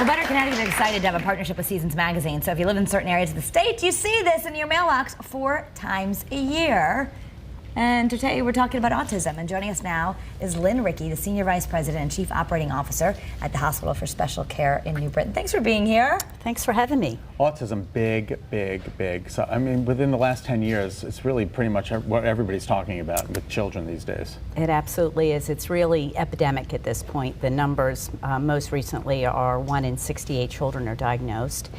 Well, Better Connecticut is excited to have a partnership with Seasons Magazine. So if you live in certain areas of the state, you see this in your mailbox 4 times a year. And today we're talking about autism. And joining us now is Lynn Rickey, the Senior Vice President and Chief Operating Officer at the Hospital for Special Care in New Britain. Thanks for being here. Thanks for having me. Autism, big, big, big. So, I mean, within the last 10 years, it's really pretty much what everybody's talking about with children these days. It absolutely is. It's really epidemic at this point. The numbers most recently are 1 in 68 children are diagnosed.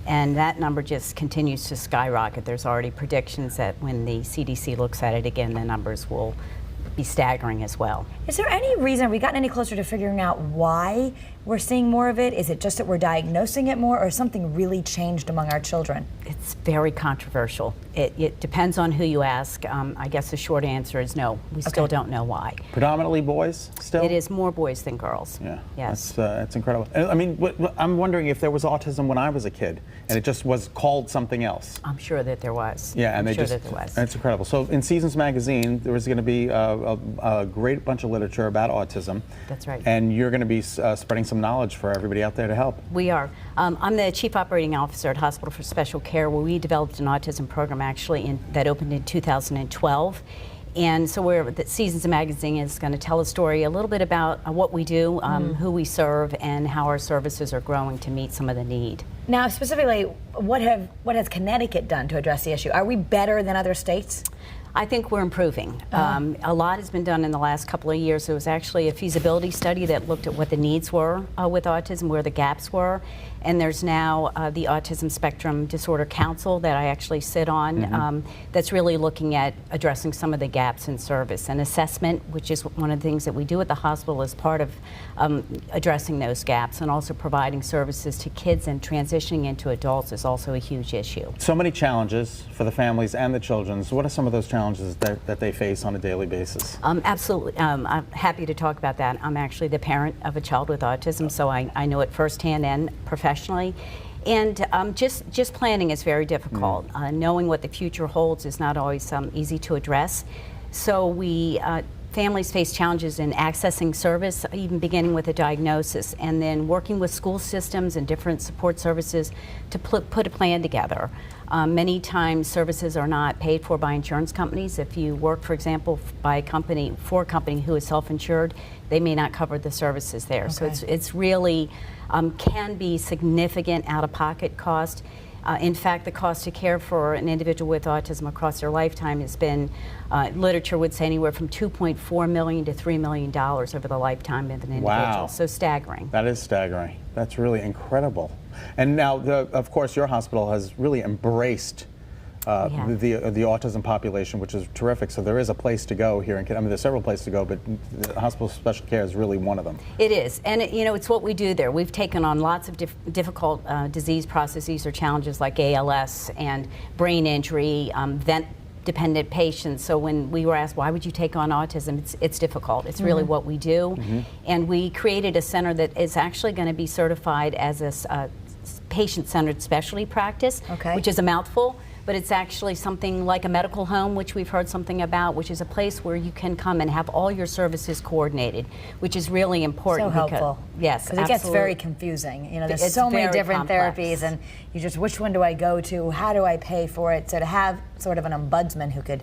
And that number just continues to skyrocket. There's already predictions that when the CDC looks at it again, the numbers will be staggering as well. Is there any reason, have we gotten any closer to figuring out why we're seeing more of it? Is it just that we're diagnosing it more, or something really changed among our children? It's very controversial. It depends on who you ask. I guess the short answer is no. We still don't know why. Predominantly boys still? It is more boys than girls. Yeah. Yes. That's incredible. I mean, I'm wondering if there was autism when I was a kid and it just was called something else. I'm sure that there was. Yeah, and I'm sure that there was. It's incredible. So in Seasons Magazine, there was going to be a great bunch of literature about autism. That's right. And you're going to be spreading some knowledge for everybody out there to help. We are. I'm the Chief Operating Officer at Hospital for Special Care, where we developed an autism program actually that opened in 2012. And so the Seasons Magazine is going to tell a story a little bit about what we do, who we serve, and how our services are growing to meet some of the need. Now, specifically, what has Connecticut done to address the issue? Are we better than other states? I think we're improving. A lot has been done in the last couple of years. There was actually a feasibility study that looked at what the needs were with autism, where the gaps were. And there's now the Autism Spectrum Disorder Council that I actually sit on that's really looking at addressing some of the gaps in service. And assessment, which is one of the things that we do at the hospital, is part of addressing those gaps, and also providing services to kids and transitioning into adults is also a huge issue. So many challenges for the families and the children. So what are some of those challenges that they face on a daily basis? Absolutely. I'm happy to talk about that. I'm actually the parent of a child with autism, so I know it firsthand and professionally. And just planning is very difficult. Knowing what the future holds is not always easy to address. So families face challenges in accessing service, even beginning with a diagnosis, and then working with school systems and different support services to put a plan together. Many times services are not paid for by insurance companies. If you work, for example, for a company who is self-insured, they may not cover the services there. Okay. So it's really can be significant out-of-pocket cost. In fact, the cost of care for an individual with autism across their lifetime has been, literature would say, anywhere from $2.4 million to $3 million over the lifetime of an individual. Wow. So staggering. That is staggering. That's really incredible. And now, of course, your hospital has really embraced the autism population, which is terrific. So there is a place to go here. I mean, there's several places to go, but the Hospital for Special Care is really one of them. It is, and it's what we do there. We've taken on lots of difficult disease processes or challenges like ALS and brain injury, vent-dependent patients. So when we were asked, why would you take on autism, it's difficult. It's really what we do. And we created a center that is actually going to be certified as a patient-centered specialty practice, which is a mouthful. But it's actually something like a medical home, which we've heard something about, which is a place where you can come and have all your services coordinated, which is really important. So helpful. Yes, because it gets very confusing. There's so many different therapies, and you just, which one do I go to? How do I pay for it? So to have sort of an ombudsman who could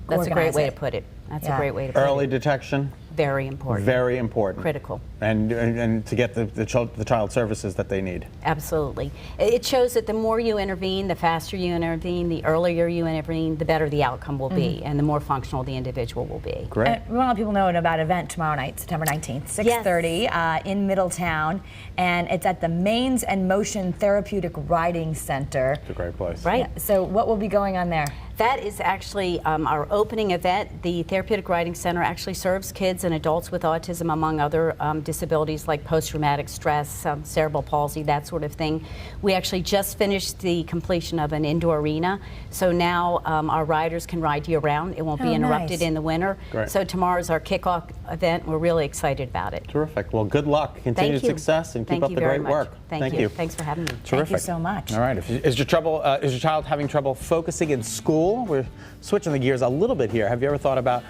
That's a great way to put it. That's a great way to put it. Early detection. Very important. Very important. Critical. And to get the child services that they need. Absolutely. It shows that the more you intervene, the faster you intervene, the earlier you intervene, the better the outcome will be, and the more functional the individual will be. Great. And we want to let people know about an event tomorrow night, September 19th, 6:30 in Middletown, and it's at the Mains and Motion Therapeutic Riding Center. It's a great place. Right. Yeah. So what will be going on there? That is actually our opening event. The Therapeutic Riding Center actually serves kids and adults with autism, among other disabilities like post-traumatic stress, cerebral palsy, that sort of thing. We actually just finished the completion of an indoor arena, so now our riders can ride year-round. It won't be interrupted in the winter. Great. So tomorrow's our kickoff event. We're really excited about it. Terrific. Well, good luck, continued success, and keep up the great work. Thank you. Thanks for having me. Terrific. Thank you so much. All right. Is your child having trouble focusing in school? We're switching the gears a little bit here. Have you ever thought about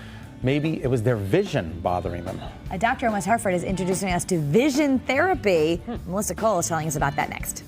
maybe it was their vision bothering them. A doctor in West Hartford is introducing us to vision therapy. Melissa Cole is telling us about that next.